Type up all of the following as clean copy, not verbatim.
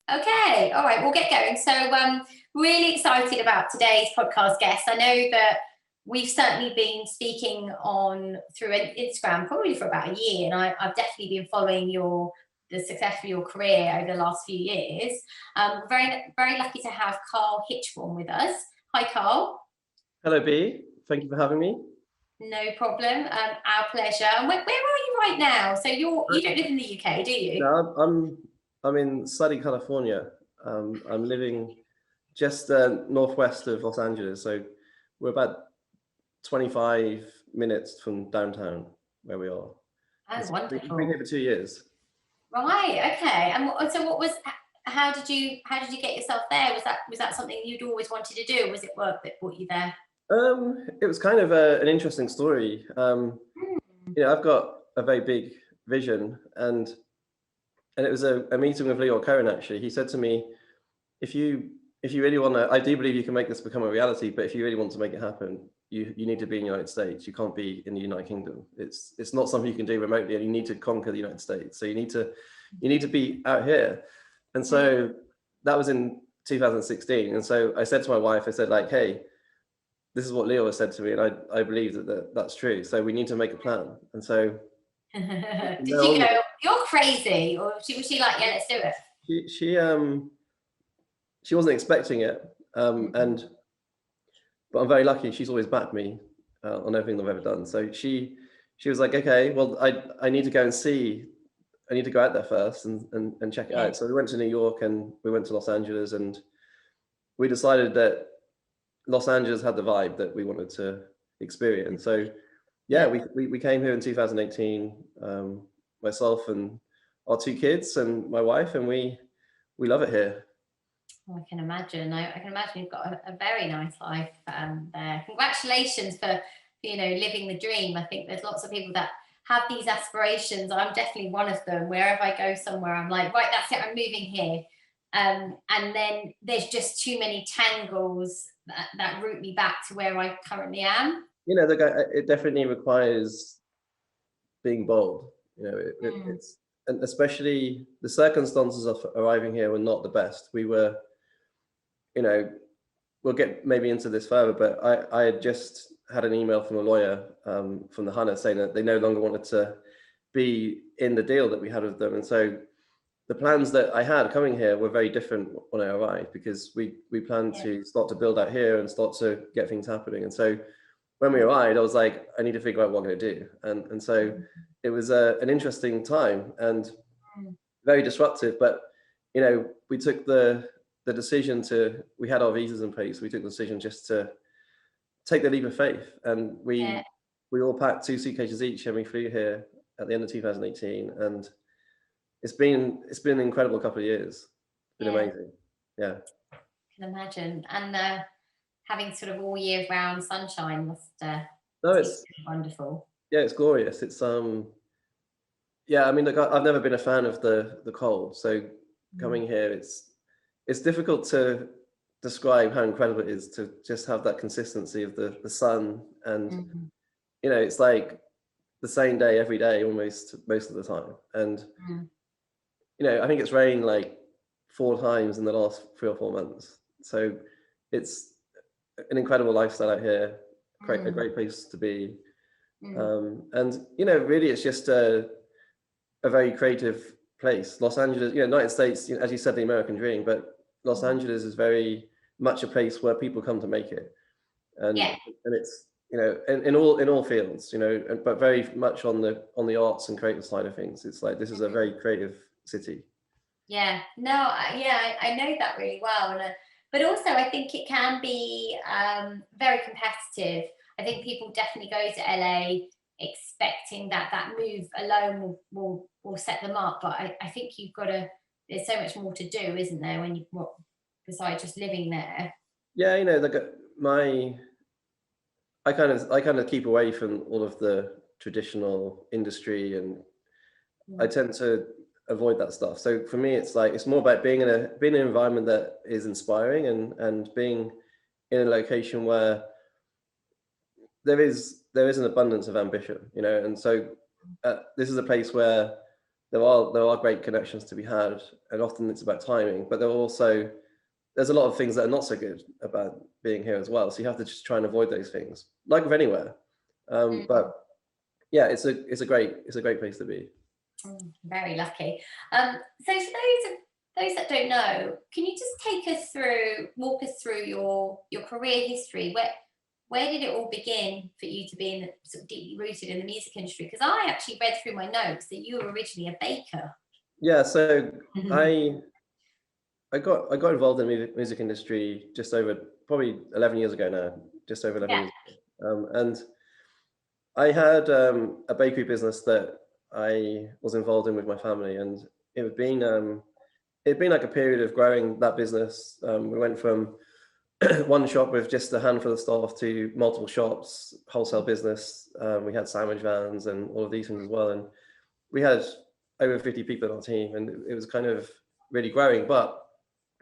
Okay, all right, we'll get going. So, really excited about today's podcast guest. I know that we've certainly been speaking on through Instagram probably for about a year, and I've definitely been following the success of your career over the last few years. Very lucky to have Carl Hitchborn with us. Hi, Carl. Hello, Bee. Thank you for having me. No problem. Our pleasure. And where are you right now? So you don't live in the UK, do you? No, I'm in sunny California. I'm living just northwest of Los Angeles, so we're about 25 minutes from downtown where we are. Oh, We've wonderful. been here for 2 years. Right. Okay. And so what was? How did you get yourself there? Was that something you'd always wanted to do? Or was it work that brought you there? It was kind of an interesting story. I've got a very big vision, and it was a meeting with Leo Cohen. Actually, he said to me, if you really want to, I do believe you can make this become a reality, but if you really want to make it happen, you need to be in the United States. You can't be in the United Kingdom. It's not something you can do remotely, and you need to conquer the United States. So you need to be out here. And so that was in 2016. And so I said to my wife, I said, like, hey, this is what Leo has said to me, and I believe that's true. So we need to make a plan. And so did you go, you're crazy, or was she like, yeah, let's do it? She wasn't expecting it, but I'm very lucky. She's always backed me on everything I've ever done. So she was like, okay, well, I need to go and see. I need to go out there first and check it out. So we went to New York and we went to Los Angeles, and we decided that Los Angeles had the vibe that we wanted to experience. So yeah, we came here in 2018, myself and our 2 kids and my wife, and we love it here. I can imagine. I can imagine you've got a very nice life there. Congratulations for living the dream. I think there's lots of people that have these aspirations. I'm definitely one of them. Wherever I go somewhere, I'm like, right, that's it, I'm moving here. And then there's just too many tangles that route me back to where I currently am. It definitely requires being bold. It's, and especially the circumstances of arriving here were not the best. We were, we'll get maybe into this further, but I had just had an email from a lawyer from the Hunna saying that they no longer wanted to be in the deal that we had with them. And so the plans that I had coming here were very different when I arrived, because we planned to start to build out here and start to get things happening. And so when we arrived, I was like, I need to figure out what I'm going to do. And so it was an interesting time and very disruptive, but we took the decision we had our visas in place. We took the decision just to take the leap of faith, and we all packed 2 suitcases each, and we flew here at the end of 2018, and it's been an incredible couple of years. It's been amazing. Yeah, I can imagine. And having sort of all year round sunshine must it's wonderful. Yeah, it's glorious. It's yeah, I mean, look, I've never been a fan of the cold, so coming here, it's difficult to describe how incredible it is to just have that consistency of the sun, and it's like the same day every day almost most of the time. And I think it's rained like 4 times in the last 3 or 4 months. So it's an incredible lifestyle out here, a great place to be. And really it's just a very creative place. Los Angeles, United States, as you said, the American dream, but Los Angeles is very much a place where people come to make it. And it's, in all fields, but very much on the arts and creative side of things. It's like, this is a very creative city. Yeah, no, I know that really well. But also I think it can be very competitive. I think people definitely go to LA expecting that move alone will set them up. But I think there's so much more to do, isn't there, when besides just living there? Yeah, I kind of keep away from all of the traditional industry, and I tend to avoid that stuff. So for me, it's like, it's more about being in an environment that is inspiring, and being in a location where there is an abundance of ambition, and so this is a place where there are great connections to be had, and often it's about timing. But there's a lot of things that are not so good about being here as well. So you have to just try and avoid those things, like with anywhere. But yeah, it's a great place to be. Very lucky. So for those that don't know, can you just walk us through your career history? Where did it all begin for you to be sort of deeply rooted in the music industry? Because I actually read through my notes that you were originally a baker. Yeah, so I got involved in the music industry just over probably 11 years ago now, just over 11 years ago. And I had a bakery business that I was involved in with my family, and it'd been like a period of growing that business. We went from one shop with just a handful of staff to multiple shops, wholesale business. We had sandwich vans and all of these things as well. And we had over 50 people on our team, and it was kind of really growing. But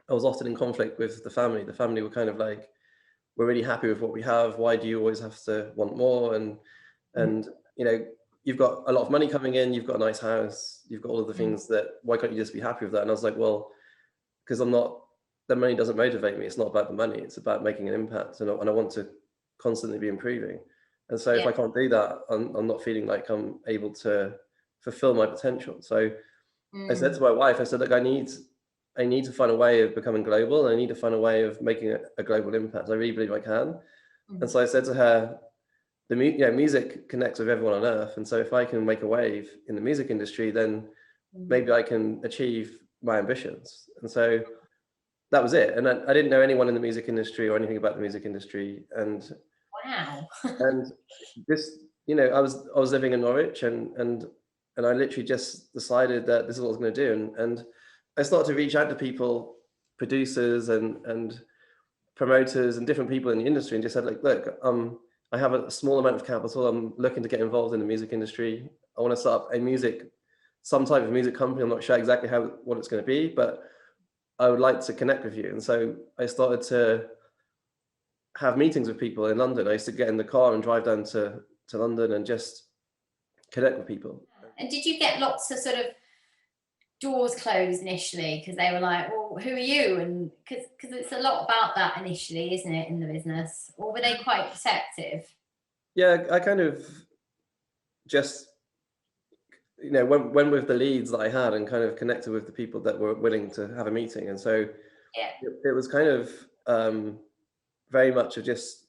I was often in conflict with the family. The family were kind of like, we're really happy with what we have. Why do you always have to want more? And you've got a lot of money coming in, you've got a nice house, you've got all of the things why can't you just be happy with that? And I was like, well, because the money doesn't motivate me. It's not about the money. It's about making an impact. And I want to constantly be improving. And so if I can't do that, I'm not feeling like I'm able to fulfill my potential. So I said to my wife, I said, look, I need to find a way of becoming global. And I need to find a way of making a global impact. I really believe I can. And so I said to her, music connects with everyone on earth. And so if I can make a wave in the music industry, then maybe I can achieve my ambitions. And so that was it. And I didn't know anyone in the music industry or anything about the music industry. And wow. And just, I was living in Norwich, and I literally just decided that this is what I was going to do. And I started to reach out to people, producers and promoters and different people in the industry, and just said, like, look, I have a small amount of capital. I'm looking to get involved in the music industry. I want to start up some type of music company. I'm not sure exactly what it's going to be, but I would like to connect with you. And so I started to have meetings with people in London. I used to get in the car and drive down to London and just connect with people. And did you get lots of sort of doors closed initially because they were like, well, who are you? And because it's a lot about that initially, isn't it, in the business? Or were they quite receptive? Yeah, I kind of just, went with the leads that I had and kind of connected with the people that were willing to have a meeting. And so it was kind of very much of just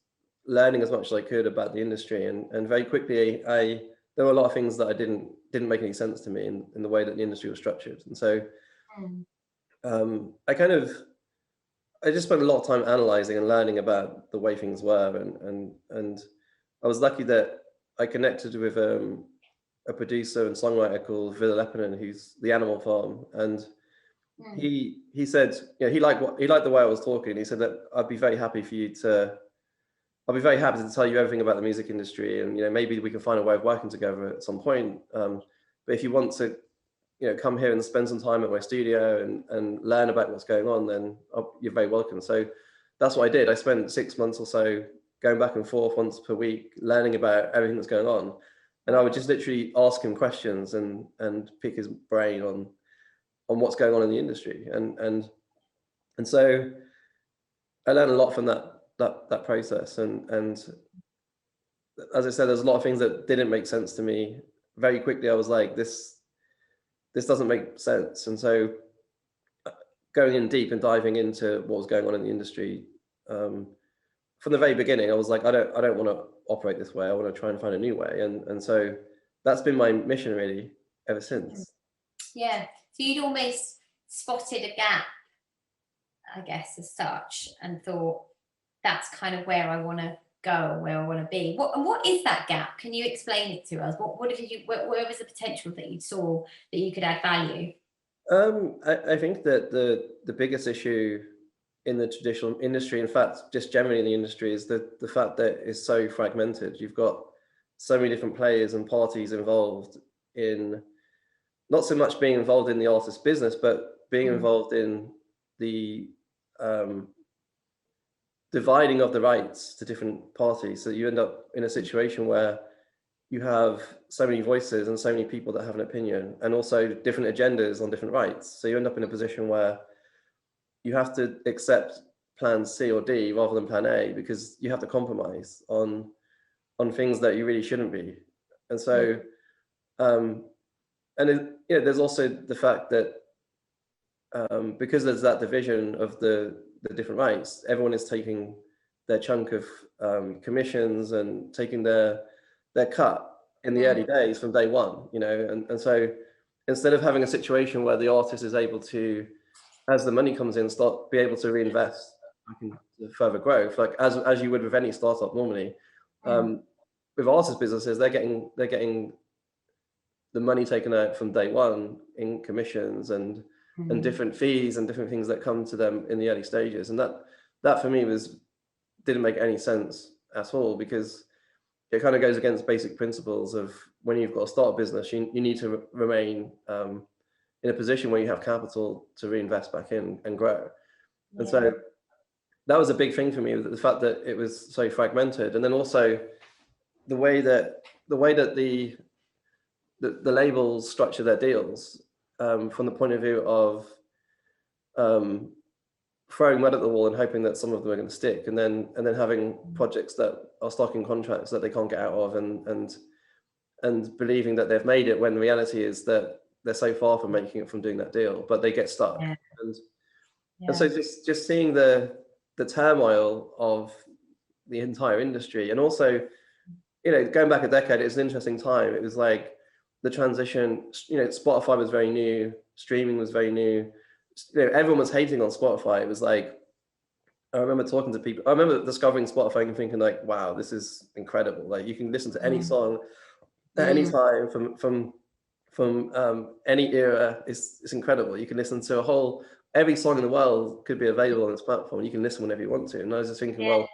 learning as much as I could about the industry. And very quickly, there were a lot of things that I didn't make any sense to me in the way that the industry was structured. And so I just spent a lot of time analyzing and learning about the way things were. And I was lucky that I connected with a producer and songwriter called Ville Leppänen, who's the Animal Farm. And he said, he liked the way I was talking. He said that I'll be very happy to tell you everything about the music industry, and maybe we can find a way of working together at some point. But if you want to, come here and spend some time at my studio and learn about what's going on, then you're very welcome. So that's what I did. I spent 6 months or so going back and forth once per week, learning about everything that's going on, and I would just literally ask him questions and pick his brain on what's going on in the industry, and so I learned a lot from that process. And as I said, there's a lot of things that didn't make sense to me. Very quickly, I was like, this doesn't make sense. And so going in deep and diving into what was going on in the industry, from the very beginning, I was like, I don't want to operate this way. I want to try and find a new way. And so that's been my mission really ever since. Yeah. So you'd almost spotted a gap, I guess, as such, and thought, that's kind of where I want to go, where I want to be. What is that gap? Can you explain it to us? Where was the potential that you saw that you could add value? I think that the biggest issue in the traditional industry, in fact, just generally in the industry, is the fact that it's so fragmented. You've got so many different players and parties involved in not so much being involved in the artist's business, but being involved in the dividing of the rights to different parties. So you end up in a situation where you have so many voices and so many people that have an opinion, and also different agendas on different rights. So you end up in a position where you have to accept plan C or D rather than plan A, because you have to compromise on things that you really shouldn't be. And so, there's also the fact that because there's that division of the different rights, everyone is taking their chunk of commissions and taking their cut in the early days from day one, and so instead of having a situation where the artist is able to, as the money comes in, be able to reinvest back into further growth, like as you would with any startup normally. With artist businesses, they're getting the money taken out from day one in commissions and different fees and different things that come to them in the early stages. And that for me didn't make any sense at all, because it kind of goes against basic principles of when you've got to start a business, you need to remain in a position where you have capital to reinvest back in and grow. And so that was a big thing for me, the fact that it was so fragmented, and then also the way that the labels structure their deals from the point of view of throwing mud at the wall and hoping that some of them are going to stick, and then having projects that are stuck in contracts that they can't get out of, and believing that they've made it, when the reality is that they're so far from making it, from doing that deal, but they get stuck. And so just seeing the turmoil of the entire industry, and also, going back a decade, it's an interesting time. It was like the transition, Spotify was very new, streaming was very new. Everyone was hating on Spotify. It was like, I remember talking to people. I remember discovering Spotify and thinking like, wow, this is incredible. Like, you can listen to any song at any time from any era. It's incredible. You can listen to every song in the world could be available on this platform. You can listen whenever you want to. And I was just thinking, well,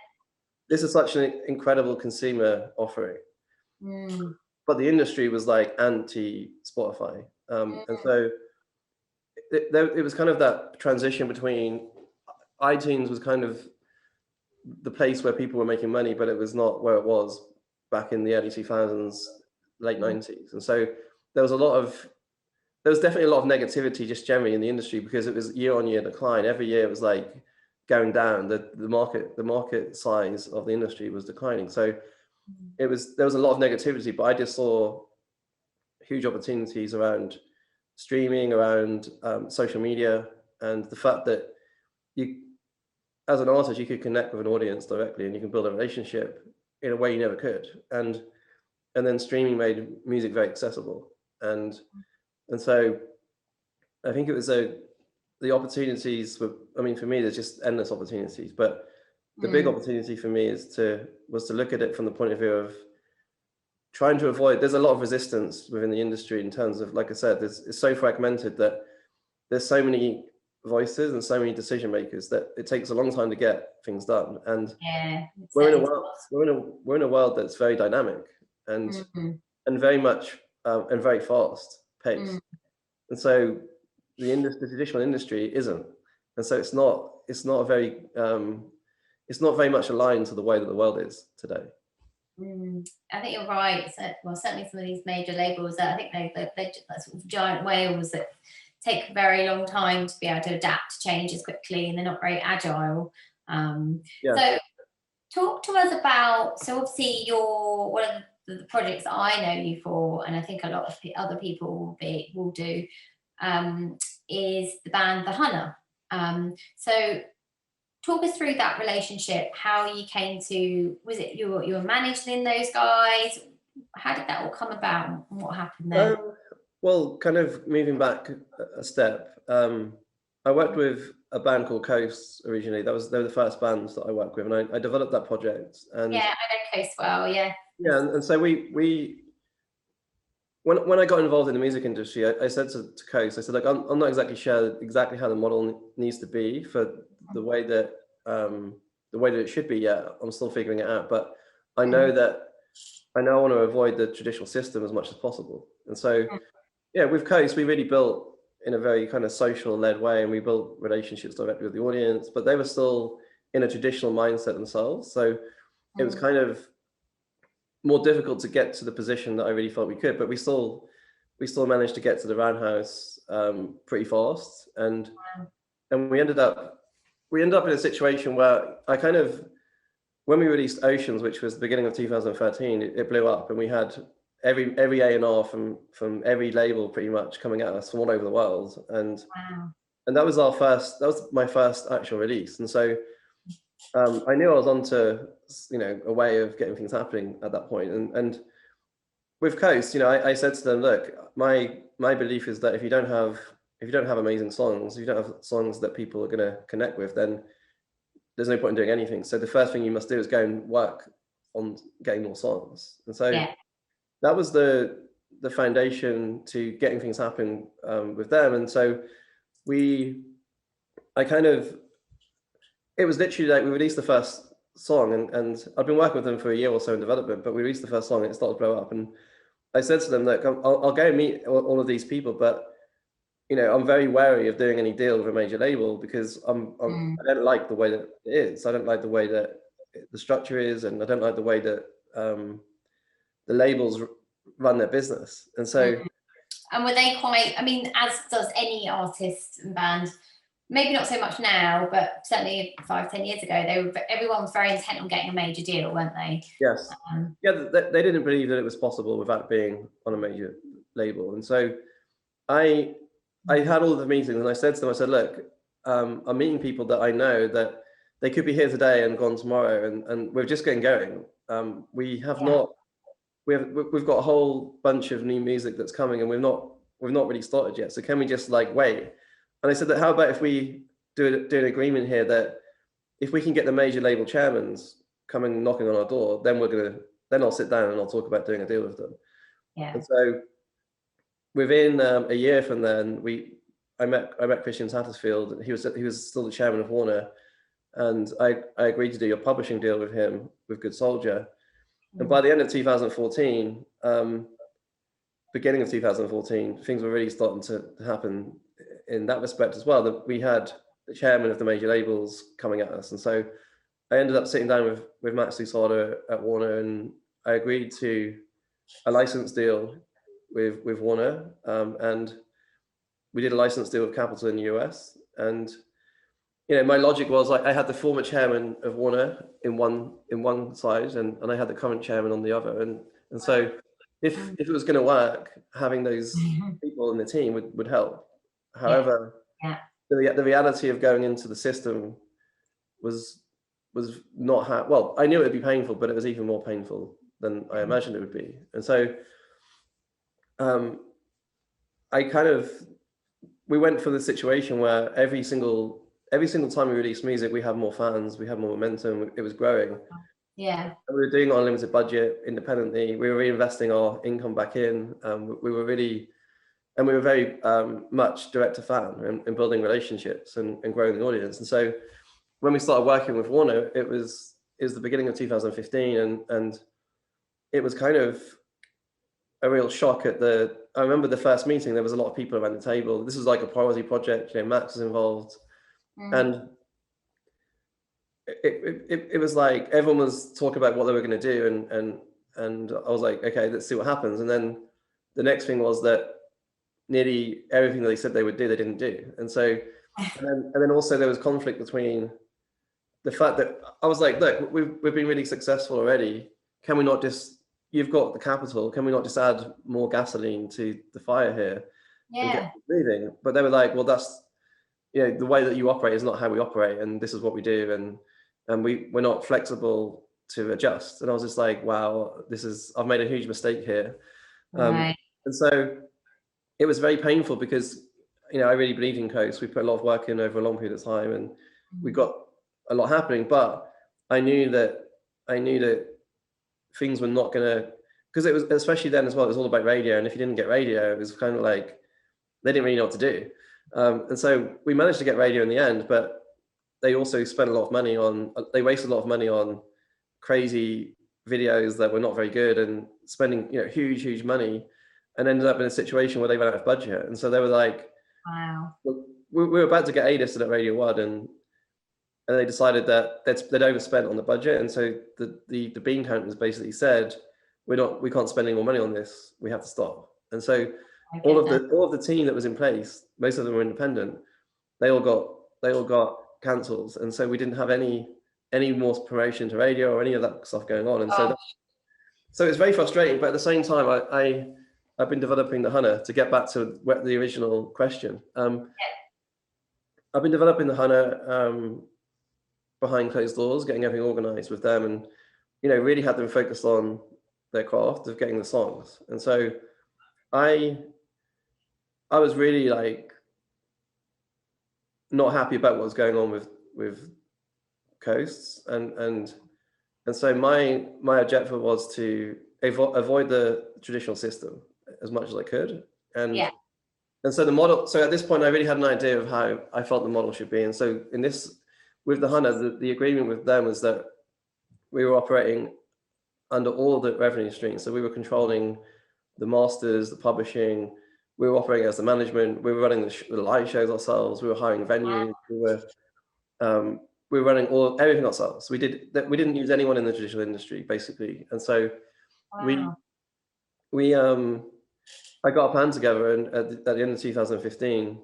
this is such an incredible consumer offering. But the industry was like anti-Spotify. And so it was kind of that transition between iTunes was kind of the place where people were making money, but it was not where it was back in the early 2000s, late 90s. And so there was definitely a lot of negativity just generally in the industry, because it was year on year decline. Every year it was like going down. The market size of the industry was declining. So there was a lot of negativity, but I just saw huge opportunities around streaming, around social media, and the fact that you, as an artist, you could connect with an audience directly, and you can build a relationship in a way you never could. And then streaming made music very accessible. And so I think it was the opportunities were, for me, there's just endless opportunities, but the big opportunity for me was to look at it from the point of view of trying to avoid, there's a lot of resistance within the industry in terms of, like I said, it's so fragmented that there's so many voices and so many decision makers that it takes a long time to get things done. And we're in a world that's very dynamic and very much and very fast paced. And so the traditional industry isn't. And so it's not very much aligned to the way that the world is today. I think you're right. So, well, certainly some of these major labels, I think they're sort of giant whales that take a very long time to be able to adapt to changes quickly, and they're not very agile. So talk to us about, so obviously one of the projects that I know you for, and I think a lot of other people will do, is the band the Hunna. So talk us through that relationship, how you came to, was it you were managing those guys? How did that all come about, and what happened there? Well, kind of moving back a step, I worked with a band called Coast originally. They were the first bands that I worked with, and I developed that project. And yeah, I know Coast well, yeah. Yeah, and so when I got involved in the music industry, I said to Coast, I said, like, I'm not exactly sure exactly how the model needs to be for the way that it should be yet. I'm still figuring it out, but I know I want to avoid the traditional system as much as possible. And so, yeah, with Coast, we really built in a very kind of social led way, and we built relationships directly with the audience, but they were still in a traditional mindset themselves. So it was kind of, more difficult to get to the position that I really thought we could, but we still managed to get to the roundhouse pretty fast, and we ended up in a situation where I kind of, when we released Oceans, which was the beginning of 2013, it blew up, and we had every A&R from every label pretty much coming at us from all over the world, and that was my first actual release, and so I knew I was onto, you know, a way of getting things happening at that point, and with Coast, you know, I said to them, look, my belief is that if you don't have amazing songs, if you don't have songs that people are going to connect with, then there's no point in doing anything. So the first thing you must do is go and work on getting more songs. And so that was the foundation to getting things happening with them. And so it was literally like we released the first song, and I've been working with them for a year or so in development, but we released the first song and it started to blow up. And I said to them, look, I'll go and meet all of these people, but you know, I'm very wary of doing any deal with a major label because I don't like the way that it is. I don't like the way that the structure is, and I don't like the way that the labels run their business. And so, and were they quite? I mean, as does any artist and band. Maybe not so much now, but certainly 5-10 years ago, everyone was very intent on getting a major deal, weren't they? Yes. They didn't believe that it was possible without being on a major label. And so I had all of the meetings, and I said to them, I said, look, I'm meeting people that I know that they could be here today and gone tomorrow, and we're just getting going. We've got a whole bunch of new music that's coming, and we've not really started yet. So can we just like wait? And I said that, how about if we do an agreement here that if we can get the major label chairmans coming knocking on our door, then then I'll sit down and I'll talk about doing a deal with them. Yeah. And so within a year from then, I met Christian Tattersfield. He was still the chairman of Warner, and I agreed to do a publishing deal with him with Good Soldier. And by the end of 2014, beginning of 2014, things were really starting to happen in that respect as well, that we had the chairman of the major labels coming at us. And so I ended up sitting down with Max Lusada at Warner, and I agreed to a license deal with Warner, and we did a license deal with Capitol in the US. And you know, my logic was like, I had the former chairman of Warner in one side, and I had the current chairman on the other, and so if it was going to work, having those people in the team would help. However, the reality of going into the system was not well. I knew it would be painful, but it was even more painful than I imagined it would be. And so, we went from the situation where every single time we released music, we had more fans, we had more momentum. It was growing. Yeah. And we were doing it on a limited budget independently. We were reinvesting our income back in. We were very much direct to fan and building relationships and growing the audience. And so when we started working with Warner, it was the beginning of 2015, and it was kind of a real shock I remember the first meeting, there was a lot of people around the table. This was like a priority project, you know, Max was involved. And it was like everyone was talking about what they were going to do, and I was like, okay, let's see what happens. And then the next thing was that nearly everything that they said they would do, they didn't do. And so, and then also there was conflict between the fact that I was like, look, we've been really successful already. Can we not just, you've got the capital, can we not just add more gasoline to the fire here and get moving? But they were like, well, that's, you know, the way that you operate is not how we operate, and this is what we do, and we're not flexible to adjust. And I was just like, wow, I've made a huge mistake here. And so it was very painful because, you know, I really believed in Coast. We put a lot of work in over a long period of time, and we got a lot happening. But I knew that things were not going to, because it was, especially then as well, it was all about radio. And if you didn't get radio, it was kind of like, they didn't really know what to do. And so we managed to get radio in the end, but they also spent a lot of money they wasted a lot of money on crazy videos that were not very good, and spending, you know, huge money, and ended up in a situation where they ran out of budget. And so they were like, wow, we were about to get A-listed at Radio 1, and they decided that they'd overspent on the budget. And so the bean counters basically said, we can't spend any more money on this. We have to stop. And so I all get that. of the team that was in place, most of them were independent. They all got cancelled, and so we didn't have any more promotion to radio or any of that stuff going on. And so it's very frustrating. But at the same time, I've been developing the Hunna, to get back to the original question. I've been developing the Hunna behind closed doors, getting everything organized with them, and really had them focused on their craft of getting the songs. And so I was really like not happy about what was going on with Coasts, and so my objective was to avoid the traditional system as much as I could. And so the model, so at this point I really had an idea of how I felt the model should be. And so with the Hunna, the agreement with them was that we were operating under all the revenue streams. So we were controlling the masters, the publishing, we were operating as the management, we were running the live shows ourselves, we were hiring venues, we were running everything ourselves. We didn't use anyone in the traditional industry, basically. And so I got a plan together, and at the end of 2015,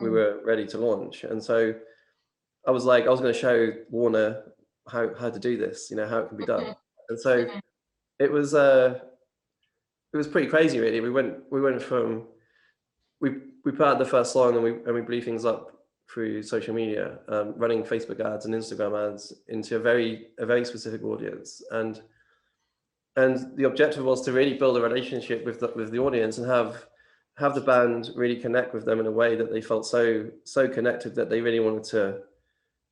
we were ready to launch. And so I was going to show Warner how to do this, how it can be done. And so it was pretty crazy, really. We went from we put out the first song, and we blew things up through social media, running Facebook ads and Instagram ads into a very specific audience. And the objective was to really build a relationship with the audience, and have the band really connect with them in a way that they felt so connected that they really wanted to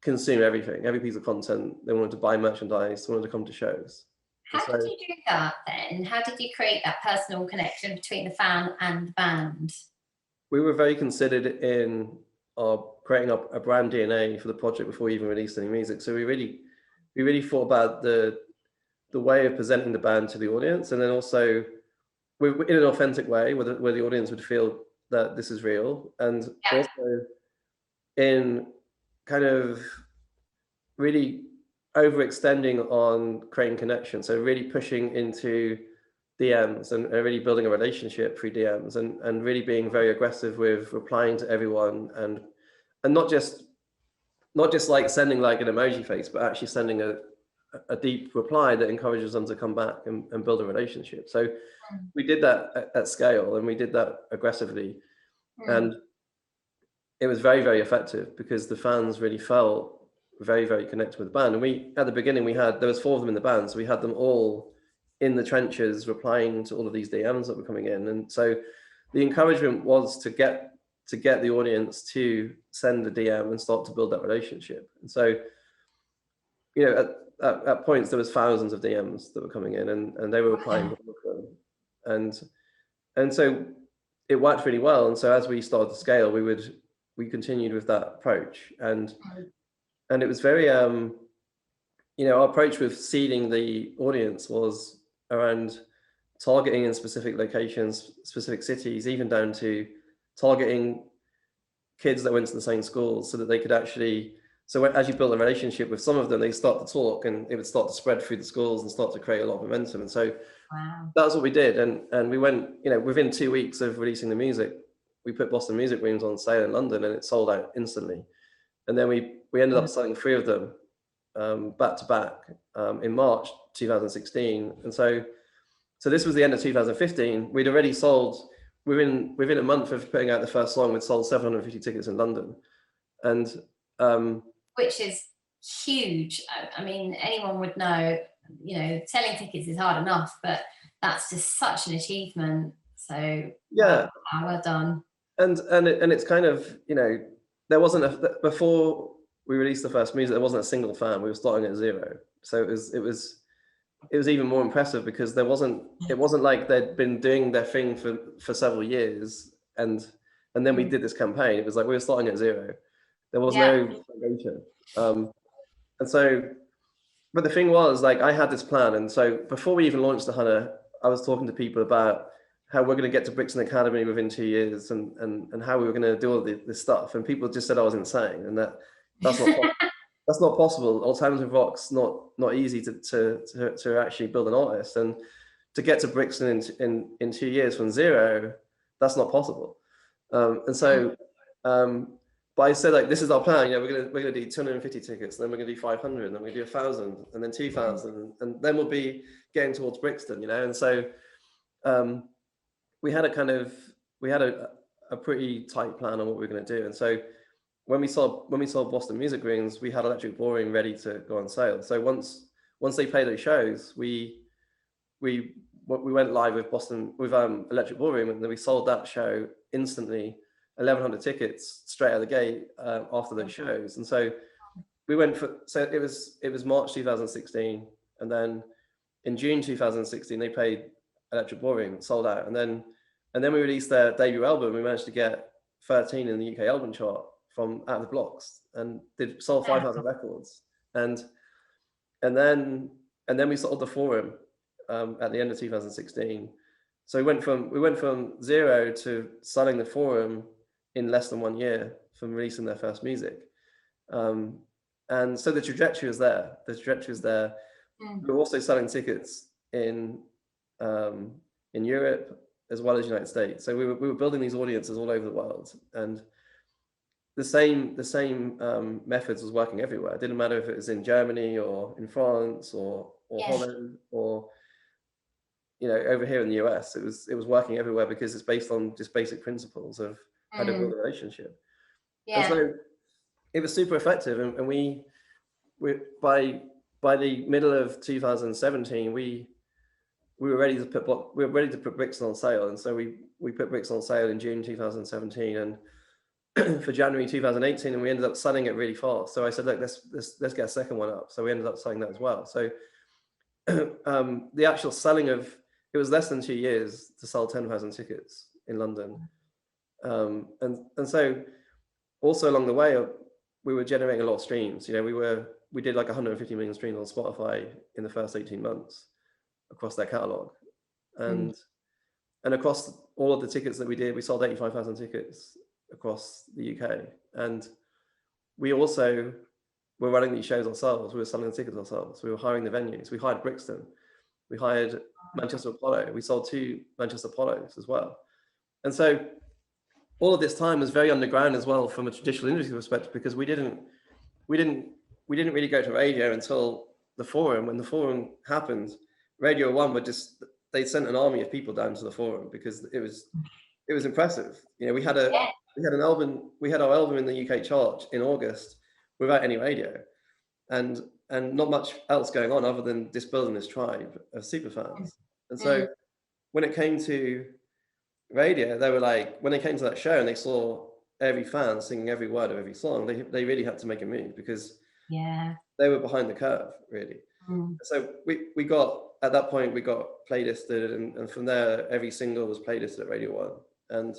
consume every piece of content. They wanted to buy merchandise, they wanted to come to shows. How did you do that then? How did you create that personal connection between the fan and the band? We were very considered in creating up a brand DNA for the project before we even released any music. So we really thought about the way of presenting the band to the audience, and then also in an authentic way where the audience would feel that this is real, and also in kind of really overextending on creating connection. So really pushing into DMs and really building a relationship through DMs, and really being very aggressive with replying to everyone, and not just like sending like an emoji face, but actually sending a deep reply that encourages them to come back and build a relationship. So we did that at scale, and we did that aggressively, and it was very, very effective because the fans really felt very, very connected with the band. And at the beginning there was 4 of them in the band, so we had them all in the trenches replying to all of these DMs that were coming in. And so the encouragement was to get the audience to send a DM and start to build that relationship. And so at points there was thousands of DMs that were coming in, and they were replying to all of them. And so it worked really well. And so as we started to scale, we continued with that approach, and it was very our approach with seeding the audience was around targeting in specific locations, specific cities, even down to targeting kids that went to the same schools, so that they could actually, as you build a relationship with some of them, they start to talk, and it would start to spread through the schools and start to create a lot of momentum. And so that's what we did. And we went, within 2 weeks of releasing the music, we put Boston Music Rooms on sale in London, and it sold out instantly. And then we ended up selling 3 of them back to back in March 2016. And so this was the end of 2015. We'd already sold, within a month of putting out the first song, we'd sold 750 tickets in London. And which is huge. I mean, anyone would know, selling tickets is hard enough, but that's just such an achievement. So well done. And it's kind of, there wasn't before we released the first music, there wasn't a single fan. We were starting at 0. So it was even more impressive because it wasn't like they'd been doing their thing for several years, and then we did this campaign. It was like we were starting at 0. There was no foundation. And so, but the thing was, like, I had this plan, and so before we even launched the Hunna, I was talking to people about how we're going to get to Brixton Academy within 2 years, and how we were going to do all this stuff, and people just said I was insane, and that's not that's not possible. Alternative rock's not easy to actually build an artist, and to get to Brixton in 2 years from zero, that's not possible. And so, but I said, like, this is our plan. You know, we're gonna do 250 tickets, then we're gonna do 500, then we're gonna do 1,000, and then 2,000, and then we'll be getting towards Brixton. You know, and so we had a pretty tight plan on what we were going to do. And so when we sold Boston Music Rooms, we had Electric Ballroom ready to go on sale. So once they played those shows, we went live with Electric Ballroom, and then we sold that show instantly, 1,100 tickets straight out of the gate after those shows. And so we went it was March 2016, and then in June 2016 they played Electric Ballroom, sold out, and then we released their debut album. We managed to get 13 in the UK album chart from out of the blocks, and they sold 5,000 records, and then we sold the Forum at the end of 2016. So we went from zero to selling the Forum in less than 1 year from releasing their first music. And so the trajectory is there. We're also selling tickets in Europe as well as the United States. So we were building these audiences all over the world, and the same methods was working everywhere. It didn't matter if it was in Germany or in France or Holland or, you know, over here in the US. It was working everywhere because it's based on just basic principles of how to build a relationship. And so it was super effective, and we by the middle of 2017 we were ready to put Brixton on sale. And so we put Brixton on sale in June 2017 and for January 2018, and we ended up selling it really fast. So I said, look, let's get a second one up. So we ended up selling that as well. So the actual selling of it was less than 2 years to sell 10,000 tickets in London. And so also along the way, we were generating a lot of streams. You know, we did like 150 million streams on Spotify in the first 18 months across their catalog. And across all of the tickets that we did, we sold 85,000 tickets across the UK. And we also were running these shows ourselves. We were selling the tickets ourselves. We were hiring the venues. We hired Brixton. We hired Manchester Apollo. We sold 2 Manchester Apollos as well. And so all of this time was very underground as well from a traditional industry perspective, because we didn't really go to radio until the Forum. When the Forum happened, Radio 1 they sent an army of people down to the Forum because it was impressive. You know, we had our album in the UK chart in August without any radio, and not much else going on other than just building this tribe of super fans. And so when it came to radio, they were like, when they came to that show and they saw every fan singing every word of every song, they really had to make a move because they were behind the curve, really. So we got, at that point, we got playlisted, and from there, every single was playlisted at Radio 1.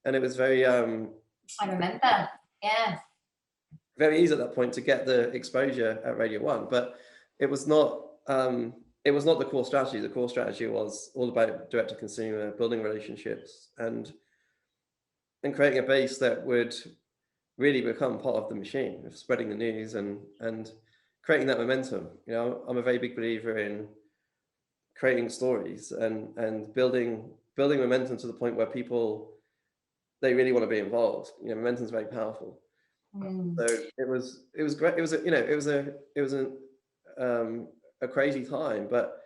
And it was very... I remember, very easy at that point to get the exposure at Radio 1, but it was not the core strategy. The core strategy was all about direct to consumer, building relationships, and creating a base that would really become part of the machine of spreading the news and creating that momentum. You know, I'm a very big believer in creating stories and building momentum to the point where they really want to be involved. You know, momentum is very powerful. So it was great. It was a crazy time, but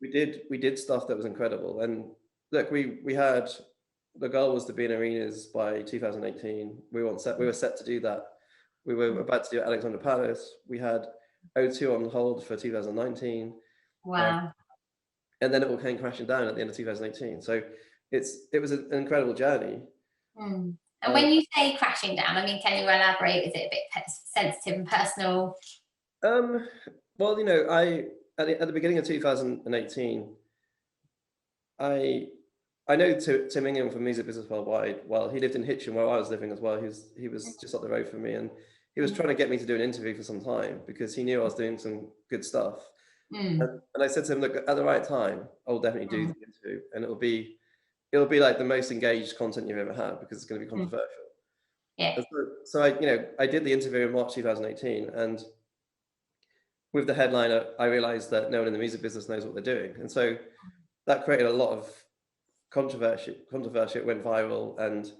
we did stuff that was incredible. And look, we had, the goal was to be in arenas by 2018. We were set to do that. We were about to do Alexandra Palace. We had O2 on hold for 2019. Wow. And then it all came crashing down at the end of 2018. So it was an incredible journey. And when you say crashing down, I mean, can you elaborate? Is it a bit sensitive and personal? Well, you know, at the beginning of 2018, I know Tim Ingham from Music Business Worldwide. Well, he lived in Hichford where I was living as well. He was just up the road from me, and he was trying to get me to do an interview for some time because he knew I was doing some good stuff. And I said to him, look, at the right time, I'll definitely do the interview, and it'll be like the most engaged content you've ever had because it's going to be controversial. Yeah. So I did the interview in March 2018, and with the headliner, I realized that no one in the music business knows what they're doing. And so that created a lot of controversy. It went viral, and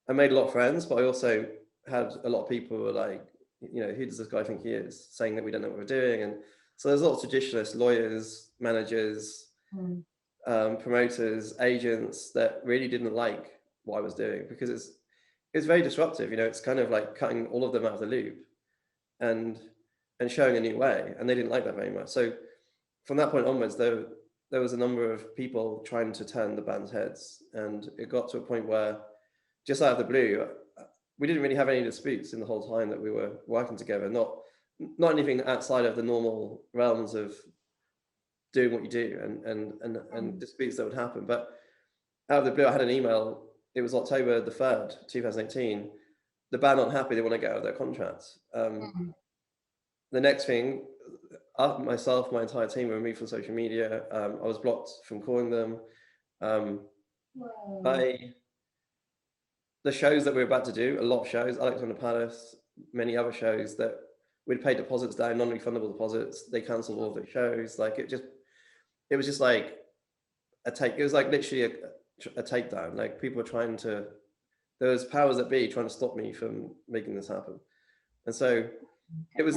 I made a lot of friends, but I also had a lot of people who were like, you know, who does this guy think he is, saying that we don't know what we're doing. And so there's a lot of traditionalists, lawyers, managers, promoters, agents that really didn't like what I was doing, because it's very disruptive. You know, it's kind of like cutting all of them out of the loop and showing a new way, and they didn't like that very much. So from that point onwards, there was a number of people trying to turn the band's heads, and it got to a point where, just out of the blue, we didn't really have any disputes in the whole time that we were working together. Not anything outside of the normal realms of doing what you do, and disputes that would happen. But out of the blue, I had an email. It was October the 3rd, 2018. The band aren't happy. They want to get out of their contracts. The next thing, myself, my entire team were removed from social media. I was blocked from calling them. The shows that we were about to do, a lot of shows, Alexander Palace, many other shows that we'd paid deposits down, non-refundable deposits. They cancelled all of the shows. Like it was just like it was like literally a takedown. Like people were trying to, there was powers that be trying to stop me from making this happen. And so it was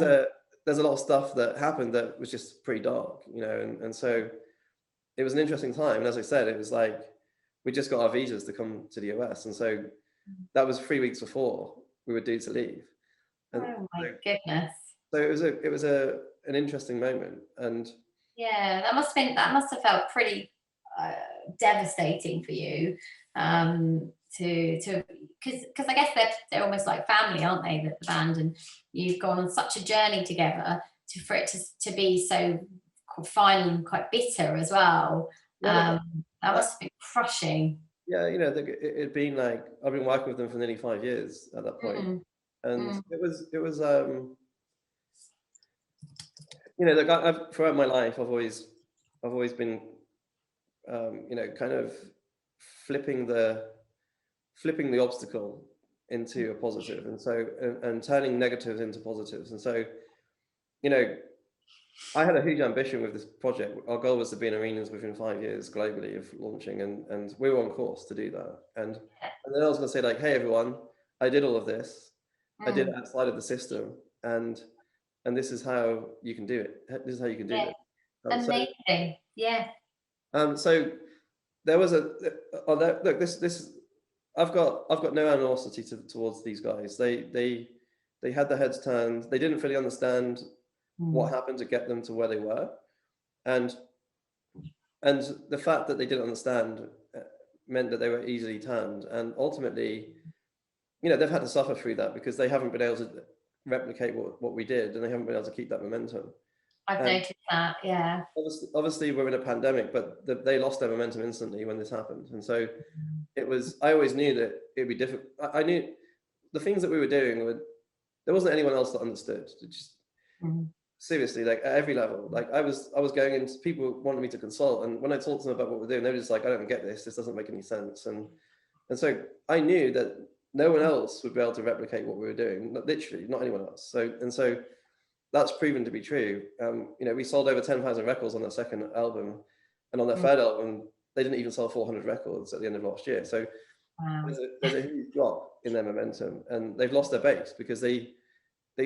there's a lot of stuff that happened that was just pretty dark, you know, and so it was an interesting time. And as I said, it was like, we just got our visas to come to the US. And so that was 3 weeks before we were due to leave. And oh my goodness. So it was an interesting moment. And yeah, that must have felt pretty devastating for you, to because I guess they're almost like family, aren't they, the band, and you've gone on such a journey together, for it to be so final and quite bitter as well. That must have been crushing. Yeah, you know, it'd been like, I've been working with them for nearly 5 years at that point. And it was you know, throughout my life, I've always been, you know, kind of flipping the obstacle into a positive, and so and turning negatives into positives. And so, you know, I had a huge ambition with this project. Our goal was to be in arenas within 5 years globally of launching, and we were on course to do that. And then I was going to say, like, hey everyone, I did all of this. I did it outside of the system, and this is how you can do it. This is how you can do it. Amazing. Yeah. So there was look, this I've got no animosity towards these guys. They had their heads turned. They didn't fully understand what happened to get them to where they were, and the fact that they didn't understand meant that they were easily turned. And ultimately, you know, they've had to suffer through that, because they haven't been able to replicate what we did, and they haven't been able to keep that momentum. I've noticed that. Yeah. Obviously, we're in a pandemic, but they lost their momentum instantly when this happened. And so it was, I always knew that it'd be difficult. I knew the things that we were doing there wasn't anyone else that understood. It just seriously, like at every level, like I was going into, people wanted me to consult, and when I talked to them about what we're doing, they were just like, I don't get this doesn't make any sense. And so I knew that no one else would be able to replicate what we were doing, literally not anyone else. So that's proven to be true. You know, we sold over 10,000 records on their second album, and on their third album, they didn't even sell 400 records at the end of last year. So there's a huge drop in their momentum, and they've lost their base because they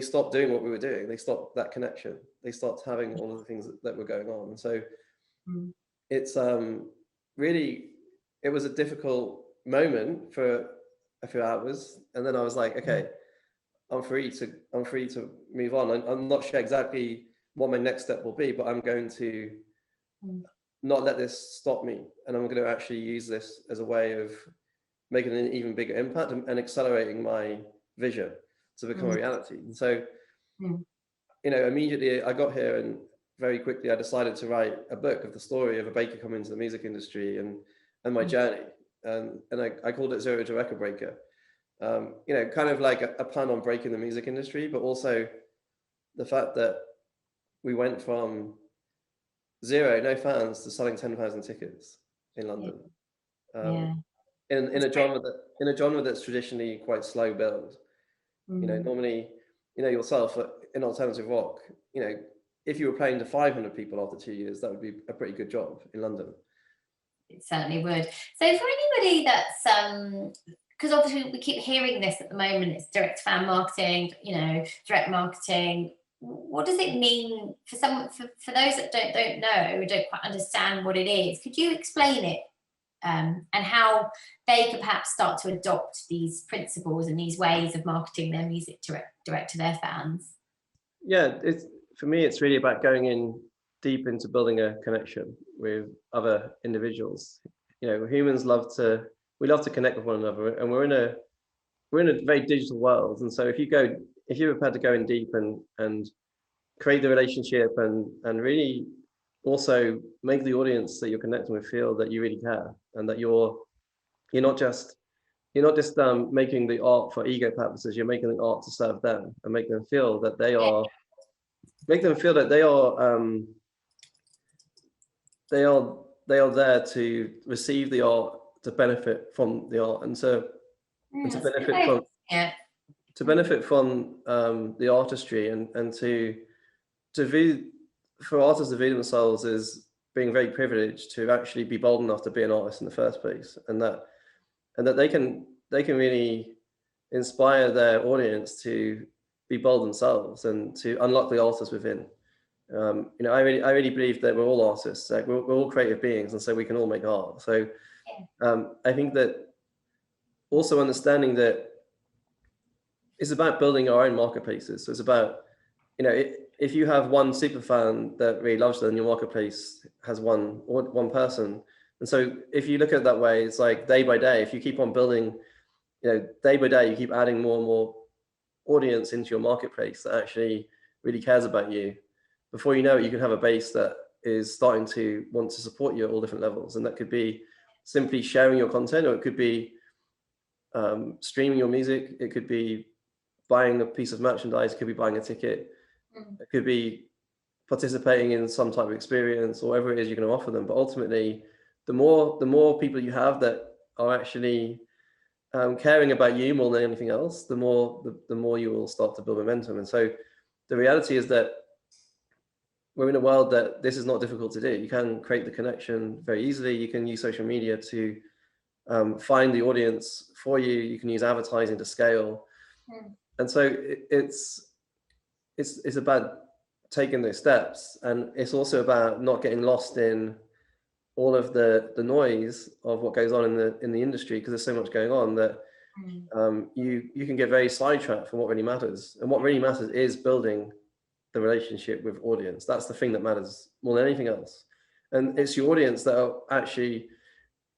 stopped doing what we were doing. They stopped that connection. They stopped having all of the things that were going on. And so it's really, it was a difficult moment for a few hours, and then I was like, okay, I'm free to move on. I'm not sure exactly what my next step will be, but I'm going to not let this stop me, and I'm going to actually use this as a way of making an even bigger impact and accelerating my vision to become a reality. And so, you know, immediately I got here, and very quickly I decided to write a book of the story of a baker coming into the music industry and my journey. And I called it Zero to Record Breaker. You know, kind of like a pun on breaking the music industry, but also the fact that we went from zero, no fans, to selling 10,000 tickets in London. In a genre that's traditionally quite slow build. You know, normally, you know yourself, in alternative rock, you know, if you were playing to 500 people after 2 years, that would be a pretty good job in London. It certainly would. So for anybody that's because obviously we keep hearing this at the moment, it's direct fan marketing, direct marketing. What does it mean for someone, for those that don't know, who don't quite understand what it is? Could you explain it, and how they could perhaps start to adopt these principles and these ways of marketing their music direct to their fans? Yeah, for me, it's really about going in deep into building a connection with other individuals. Humans love to connect with one another, and we're in a very digital world. And so if you're prepared to go in deep and create the relationship and really also make the audience that you're connecting with feel that you really care, and that you're not just making the art for ego purposes. You're making the art to serve them and make them feel that they Yeah. are they are there to receive the art, to benefit from the art, and to benefit from the artistry, and for artists to view themselves as being very privileged to actually be bold enough to be an artist in the first place, and that they can really inspire their audience to be bold themselves and to unlock the artists within. I really believe that we're all artists. Like we're all creative beings, and so we can all make art. So I think that also understanding that it's about building our own marketplaces. So it's about, if you have one super fan that really loves it, and your marketplace has one person. And so if you look at it that way, it's like day by day, if you keep on building, day by day, you keep adding more and more audience into your marketplace that actually really cares about you. Before you know it, you can have a base that is starting to want to support you at all different levels. And that could be simply sharing your content, or it could be streaming your music. It could be buying a piece of merchandise. It could be buying a ticket. It could be participating in some type of experience, or whatever it is you're going to offer them. But ultimately, the more people you have that are actually caring about you more than anything else, the more you will start to build momentum. And so the reality is that we're in a world that this is not difficult to do. You can create the connection very easily. You can use social media to find the audience for you. You can use advertising to scale. And so it's about taking those steps, and it's also about not getting lost in all of the noise of what goes on in the industry, because there's so much going on that you can get very sidetracked from what really matters. And what really matters is building the relationship with audience. That's the thing that matters more than anything else. And it's your audience that are actually,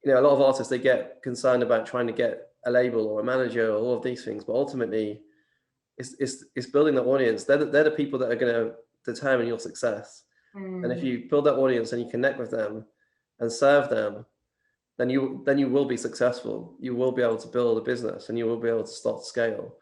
a lot of artists, they get concerned about trying to get a label or a manager or all of these things, but ultimately it's building the audience. They're the people that are going to determine your success. And if you build that audience and you connect with them and serve them, then you will be successful. You will be able to build a business, and you will be able to start to scale.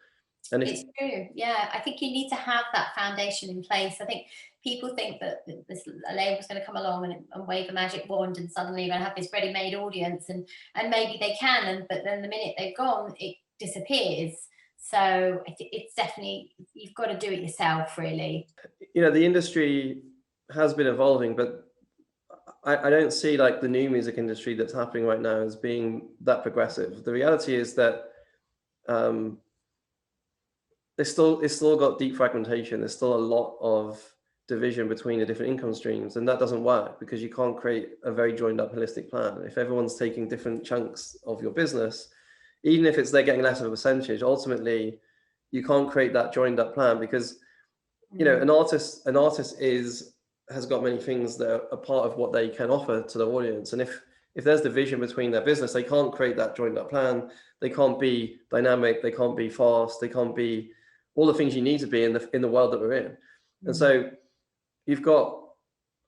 And it's true. Yeah, I think you need to have that foundation in place. I think people think that this label's going to come along and wave a magic wand, and suddenly you're going to have this ready-made audience, and maybe they can, but then the minute they've gone, it disappears. So it's definitely, you've got to do it yourself, really. The industry has been evolving, but I don't see like the new music industry that's happening right now as being that progressive. The reality is that it's still got deep fragmentation. There's still a lot of division between the different income streams, and that doesn't work because you can't create a very joined up holistic plan. If everyone's taking different chunks of your business, even if they're getting less of a percentage, ultimately you can't create that joined up plan, because an artist has got many things that are a part of what they can offer to their audience. And if there's division between their business, they can't create that joined up plan. They can't be dynamic. They can't be fast. They can't be all the things you need to be in the world that we're in. And so you've got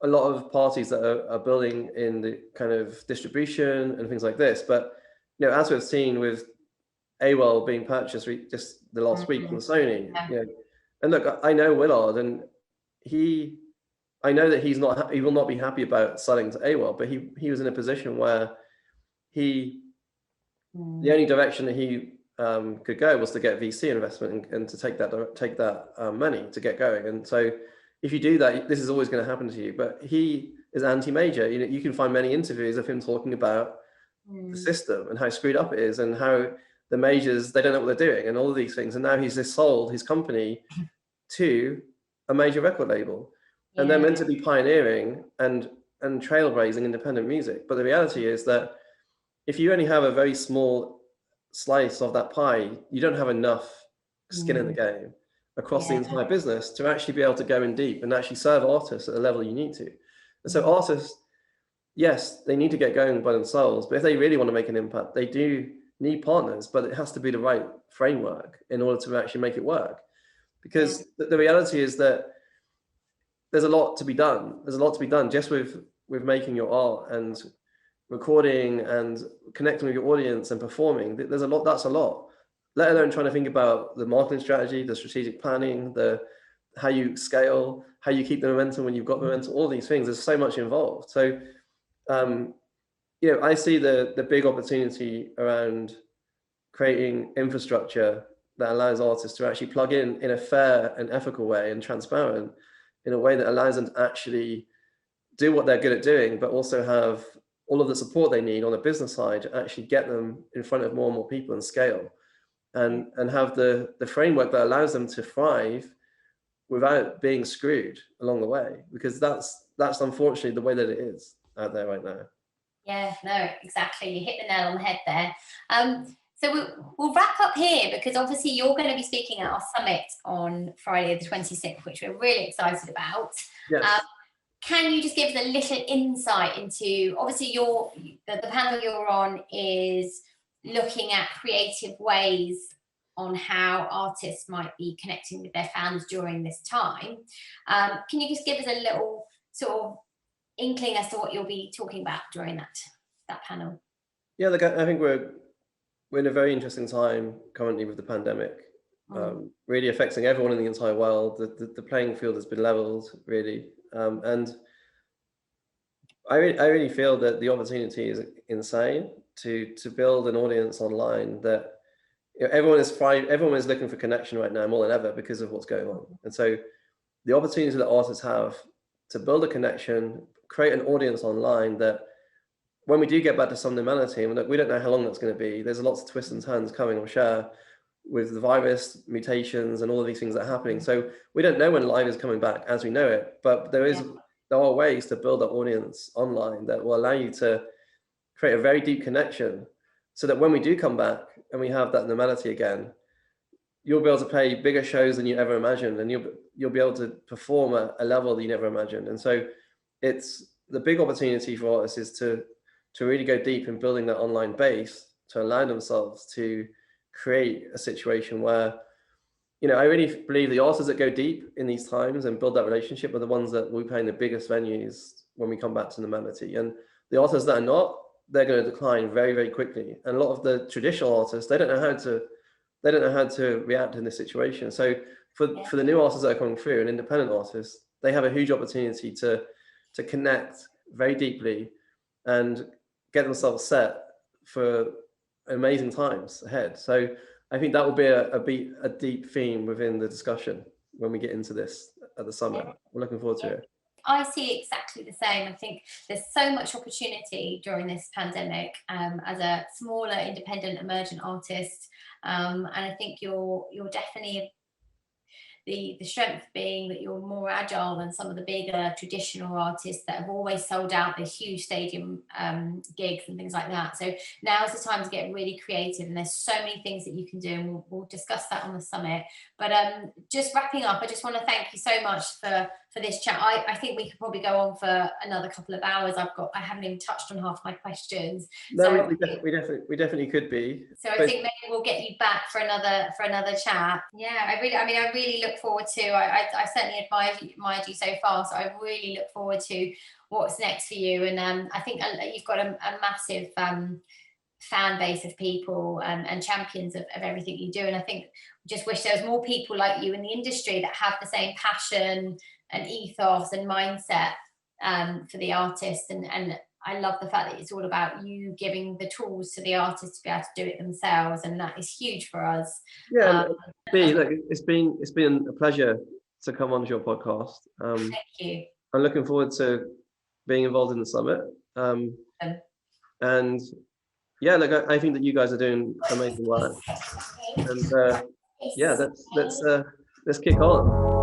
a lot of parties that are building in the kind of distribution and things like this. But, as we've seen with AWOL being purchased just the last week from Sony, and look, I know Willard, and I know that he will not be happy about selling to AWOL, but he was in a position where the only direction that he could go was to get VC investment and to take that money to get going. And so if you do that, this is always going to happen to you. But he is anti-major. You know, you can find many interviews of him talking about the system and how screwed up it is, and how the majors, they don't know what they're doing, and all of these things. And now he's just sold his company to a major record label, and they're meant to be pioneering and trailblazing independent music. But the reality is that if you only have a very small slice of that pie, you don't have enough skin in the game across the entire business to actually be able to go in deep and actually serve artists at the level you need to. And so artists, yes, they need to get going by themselves, but if they really want to make an impact, they do need partners, but it has to be the right framework in order to actually make it work. Because the reality is that there's a lot to be done. There's a lot to be done just with making your art and recording and connecting with your audience and performing. There's a lot. That's a lot. Let alone trying to think about the marketing strategy, the strategic planning, how you scale, how you keep the momentum when you've got momentum. All these things. There's so much involved. So, you know, I see the big opportunity around creating infrastructure that allows artists to actually plug in a fair and ethical way and transparent, in a way that allows them to actually do what they're good at doing, but also have all of the support they need on the business side to actually get them in front of more and more people and scale, and have the framework that allows them to thrive without being screwed along the way, because that's unfortunately the way that it is out there right now. Yeah, no, exactly. You hit the nail on the head there. So we'll wrap up here, because obviously you're going to be speaking at our summit on Friday the 26th, which we're really excited about. Yes. Can you just give us a little insight into, obviously the panel you're on is looking at creative ways on how artists might be connecting with their fans during this time. Can you just give us a little sort of inkling as to what you'll be talking about during that panel? Yeah, look, I think we're in a very interesting time currently with the pandemic, really affecting everyone in the entire world. The playing field has been leveled, really. And I really feel that the opportunity is insane to build an audience online that, you know, everyone is looking for connection right now more than ever because of what's going on. And so the opportunity that artists have to build a connection, create an audience online that when we do get back to some normality, and we don't know how long that's going to be, there's lots of twists and turns coming, I'm sure, with the virus, mutations, and all of these things that are happening. So we don't know when live is coming back as we know it, but there are ways to build an audience online that will allow you to create a very deep connection, so that when we do come back and we have that normality again, you'll be able to play bigger shows than you ever imagined, and you'll be able to perform at a level that you never imagined. And so it's the big opportunity for artists is to really go deep in building that online base to allow themselves to create a situation where, you know, I really believe the artists that go deep in these times and build that relationship are the ones that will be playing the biggest venues when we come back to normality. And the artists that are not, they're going to decline very, very quickly. And a lot of the traditional artists, they don't know how to react in this situation. So for the new artists that are coming through and independent artists, they have a huge opportunity to connect very deeply and get themselves set for amazing times ahead. So I think that will be a deep theme within the discussion when we get into this at the summit. We're looking forward to it. I see exactly the same. I think there's so much opportunity during this pandemic as a smaller, independent, emergent artist, and I think you're definitely the strength being that you're more agile than some of the bigger traditional artists that have always sold out the huge stadium gigs and things like that. So now is the time to get really creative, and there's so many things that you can do, and we'll discuss that on the summit. But just wrapping up, I just want to thank you so much for this chat. I think we could probably go on for another couple of hours. I haven't even touched on half my questions. No, so we definitely could be. So I think maybe we'll get you back for another chat. Yeah, I really look forward to. I certainly admired you so far. So I really look forward to what's next for you. And I think you've got a massive fan base of people and champions of everything you do. And I think just wish there was more people like you in the industry that have the same passion and ethos and mindset for the artist. And I love the fact that it's all about you giving the tools to the artists to be able to do it themselves, and that is huge for us. Yeah, look, it's been a pleasure to come onto your podcast. Thank you. I'm looking forward to being involved in the summit. And yeah, like I think that you guys are doing amazing work. And yeah, let's kick on.